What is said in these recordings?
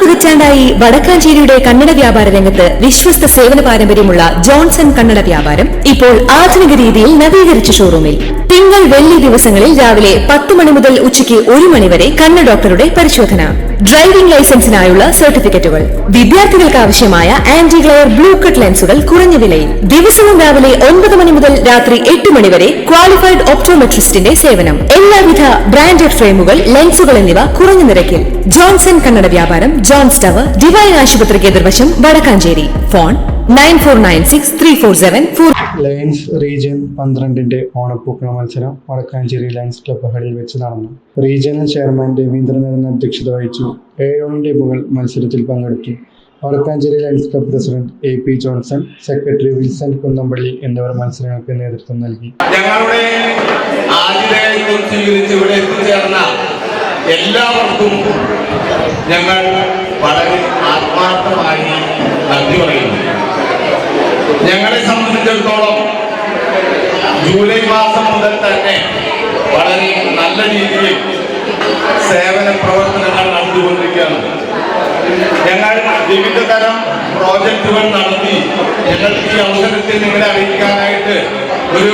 പതിറ്റാണ്ടായി വടക്കാഞ്ചേരിയുടെ കന്നഡ വ്യാപാര രംഗത്ത് വിശ്വസ്ത സേവന പാരമ്പര്യമുള്ള ജോൺസൺ കന്നഡ വ്യാപാരം ഇപ്പോൾ ആധുനിക രീതിയിൽ നവീകരിച്ച ഷോറൂമിൽ തിങ്കൾ വെള്ളി ദിവസങ്ങളിൽ രാവിലെ 10 മണി മുതൽ ഉച്ചയ്ക്ക് 1 മണി വരെ കണ്ണ് ഡോക്ടറുടെ പരിശോധന, ഡ്രൈവിംഗ് ലൈസൻസിനായുള്ള സർട്ടിഫിക്കറ്റുകൾ, വിദ്യാർത്ഥികൾക്ക് ആവശ്യമായ ആന്റി ഗ്ലെയർ ബ്ലൂ കട്ട് ലെൻസുകൾ കുറഞ്ഞ വിലയിൽ, ദിവസവും രാവിലെ 9 മണി മുതൽ രാത്രി 8 മണി വരെ ക്വാളിഫൈഡ് ഒപ്റ്റോമെട്രിസ്റ്റിന്റെ സേവനം, എല്ലാവിധ ബ്രാൻഡഡ് ഫ്രെയിമുകൾ, ലെൻസുകൾ എന്നിവ കുറഞ്ഞ നിരക്കിൽ. ജോൺസൺ കന്നഡ വ്യാപാരം, ജോൺസ് ടവർ, ഡിവൈൻ ആശുപത്രിക്ക് എതിർവശം, വടക്കാഞ്ചേരി. ഫോൺ 94963474. ലയൺസ് റീജിയൻ 12ന്റെ ഓണപ്പൂക്കള മത്സരം വടക്കാഞ്ചേരി ലയൺസ് ക്ലബ്ബ് ഹാളിൽ വെച്ച് നടന്നു. റീജിയണൽ ചെയർമാൻ രവീന്ദ്രനാഥൻ അധ്യക്ഷത വഹിച്ചു. 7 ടീമുകൾ മത്സരത്തിൽ പങ്കെടുത്തു. Vadakkanchery Lions club president AP Johnson, secretary Wilson Kunnampally എന്നിവർ മത്സരങ്ങൾക്ക് നേതൃത്വം നൽകി. ഞങ്ങളുടെ ഇവിടെ എത്തിച്ചേർന്ന എല്ലാവർക്കും ഞങ്ങൾ വളരെ ആത്മാർത്ഥമായി നന്ദി പറയുന്നു. ഞങ്ങളെ സംബന്ധിച്ചിടത്തോളം ജൂലൈ മാസം മുതൽ തന്നെ വളരെ നല്ല രീതിയിൽ സേവന പ്രവർത്തനങ്ങൾ നടത്തിക്കൊണ്ടിരിക്കുകയാണ്. ഞങ്ങൾ വിവിധ തരം പ്രോജക്റ്റുകൾ നടത്തി ഞങ്ങൾക്ക് ഈ അവസരത്തിൽ നിങ്ങളെ അറിയിക്കാനായിട്ട് ഒരു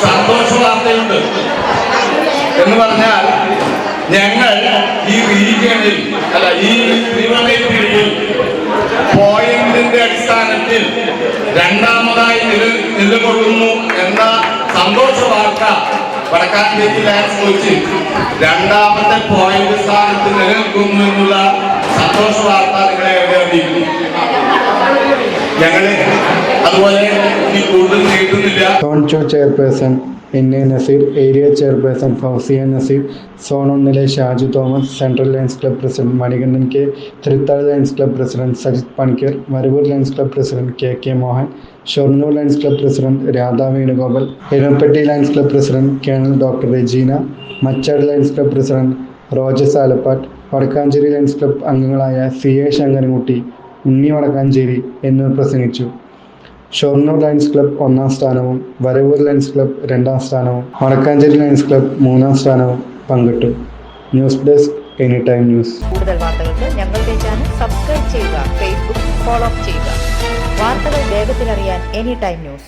സന്തോഷ വാർത്തയുണ്ട്. എന്ന് പറഞ്ഞാൽ ഞങ്ങൾ ഈ റീജിയണിൽ ഈ പീരീഡിൽ പോയിന്റിന്റെ അടിസ്ഥാനത്തിൽ രണ്ടാമതായി നിലകൊള്ളുന്നു എന്ന സന്തോഷ വാർത്ത വടക്കാഞ്ചേരി ലയൺസ് കോച്ചിൽ രണ്ടാമത്തെ പോയിന്റ് സ്ഥാനത്ത് നിലനിൽക്കുന്നു എന്നുള്ള സന്തോഷ വാർത്ത നിങ്ങളെ എവിടെ അറിയിക്കുന്നു. ഞങ്ങള് അതുപോലെ ഈ കൂടുതൽ നീട്ടുന്നില്ല. Zone 2 chairperson NA Naseer, area chairperson Fousiya Naseer, zone 1 Shaju Thomas, central Lions club president Manikandan K, Thrithala Lions club president Sajith Panicker, Maruvoor Lions club president KK Mohan, Shoranur Lions club president Radha Venugopal, Erumapetty Lions club president colonel doctor Regina, Machad Lions club president Rojas Alappat, Vadakkanchery Lions club അംഗങ്ങളായ CA Sankarankutty, Unni Vadakkanchery എന്നിവർ പ്രസംഗിച്ചു. Shoranur Lions club 1ാം സ്ഥാനവും Varavoor lions club 2ാം സ്ഥാനവും Vadakkanchery Lions club 3ാം സ്ഥാനവും പങ്കിട്ടു. News desk anytime news. കൂടുതൽ വാർത്തകൾക്ക് ഞങ്ങളുടെ ചാനൽ സബ്സ്ക്രൈബ് ചെയ്യുക, ഫേസ്ബുക്ക് ഫോളോ ചെയ്യുക. വാർത്തകൾ വേഗത്തിലറിയാൻ എനിടൈം ന്യൂസ്.